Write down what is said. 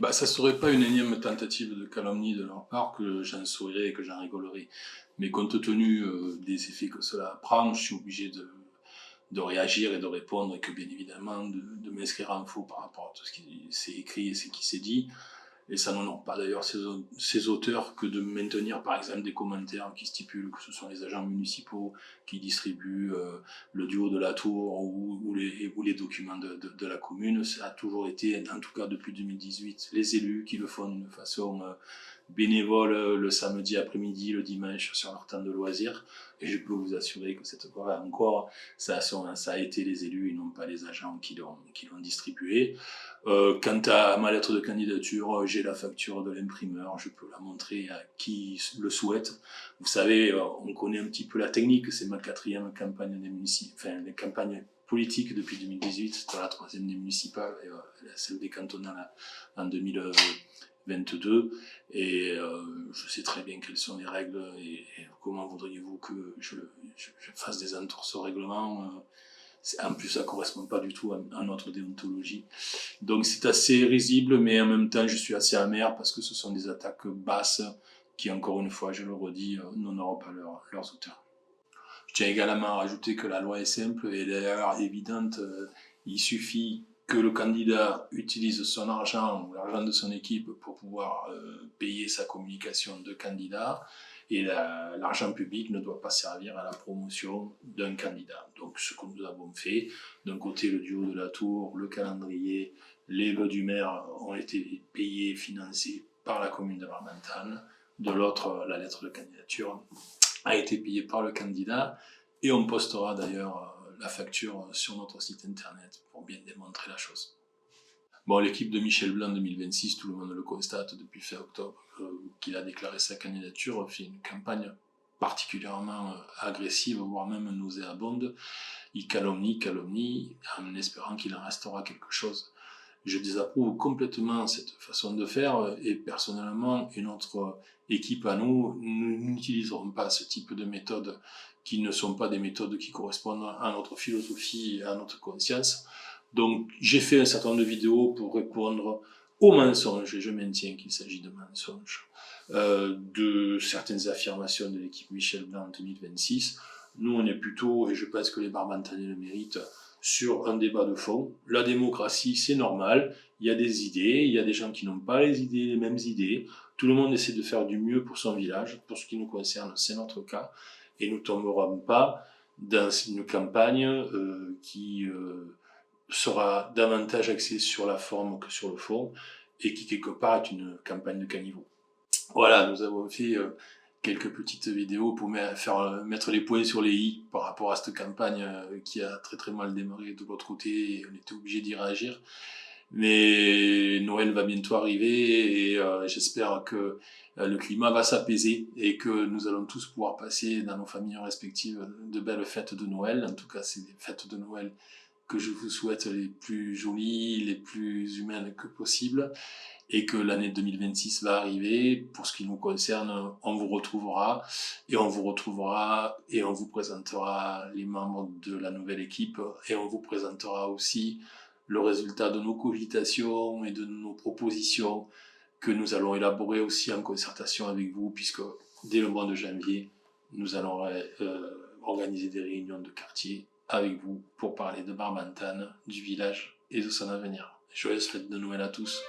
Bah, ça serait pas une énième tentative de calomnie de leur part que j'en sourirais et que j'en rigolerais. Mais compte tenu des effets que cela prend, je suis obligé de réagir et de répondre et que bien évidemment de m'inscrire en faux par rapport à tout ce qui s'est écrit et ce qui s'est dit. Et ça n'honore pas d'ailleurs ces auteurs que de maintenir par exemple des commentaires qui stipulent que ce sont les agents municipaux qui distribuent le duo de la tour ou les documents de la commune. Ça a toujours été, en tout cas depuis 2018, les élus qui le font d'une façon bénévole le samedi après-midi, le dimanche sur leur temps de loisirs. Et je peux vous assurer que cette fois encore, ça a été les élus et non pas les agents qui l'ont distribué. Quant à ma lettre de candidature, j'ai la facture de l'imprimeur, je peux la montrer à qui le souhaite. Vous savez, on connaît un petit peu la technique, c'est ma 4e campagne des les campagnes politiques depuis 2018, c'était la 3e des municipales et celle des cantonales en 2022. Et je sais très bien quelles sont les règles et comment voudriez-vous que je fasse des entorses au règlement. En plus, ça ne correspond pas du tout à notre déontologie. Donc c'est assez risible, mais en même temps, je suis assez amer parce que ce sont des attaques basses qui, encore une fois, je le redis, n'honorent pas leurs auteurs. Je tiens également à rajouter que la loi est simple et d'ailleurs évidente. Il suffit que le candidat utilise son argent ou l'argent de son équipe pour pouvoir payer sa communication de candidat. Et l'argent public ne doit pas servir à la promotion d'un candidat. Donc ce que nous avons fait, d'un côté le duo de la tour, le calendrier, les vœux du maire ont été payés, financés par la commune de Marmentane. De l'autre, la lettre de candidature a été payée par le candidat. Et on postera d'ailleurs la facture sur notre site internet pour bien démontrer la chose. Bon, l'équipe de Michel Blanc 2026, tout le monde le constate depuis fin octobre, qu'il a déclaré sa candidature, fait une campagne particulièrement agressive, voire même nauséabonde. Il calomnie, en espérant qu'il en restera quelque chose. Je désapprouve complètement cette façon de faire et personnellement, et notre équipe à nous n'utiliserons pas ce type de méthodes qui ne sont pas des méthodes qui correspondent à notre philosophie et à notre conscience. Donc j'ai fait un certain nombre de vidéos pour répondre aux mensonges, et je maintiens qu'il s'agit de mensonges, de certaines affirmations de l'équipe Michel Blanc en 2026. Nous on est plutôt, et je pense que les Barbantanais le méritent, sur un débat de fond. La démocratie, c'est normal, il y a des idées, il y a des gens qui n'ont pas les mêmes idées, tout le monde essaie de faire du mieux pour son village, pour ce qui nous concerne, c'est notre cas, et nous ne tomberons pas dans une campagne qui sera davantage axée sur la forme que sur le fond, et qui quelque part est une campagne de caniveau. Voilà, nous avons fait quelques petites vidéos pour mettre les points sur les i par rapport à cette campagne qui a très très mal démarré de l'autre côté et on était obligé d'y réagir. Mais Noël va bientôt arriver et j'espère que le climat va s'apaiser et que nous allons tous pouvoir passer dans nos familles respectives de belles fêtes de Noël. En tout cas, c'est des fêtes de Noël que je vous souhaite les plus jolies, les plus humaines que possible. Et que l'année 2026 va arriver. Pour ce qui nous concerne, on vous retrouvera et on vous présentera les membres de la nouvelle équipe et on vous présentera aussi le résultat de nos cogitations et de nos propositions que nous allons élaborer aussi en concertation avec vous puisque dès le mois de janvier, nous allons organiser des réunions de quartier avec vous pour parler de Barbantane, du village et de son avenir. Joyeuses fêtes de Noël à tous.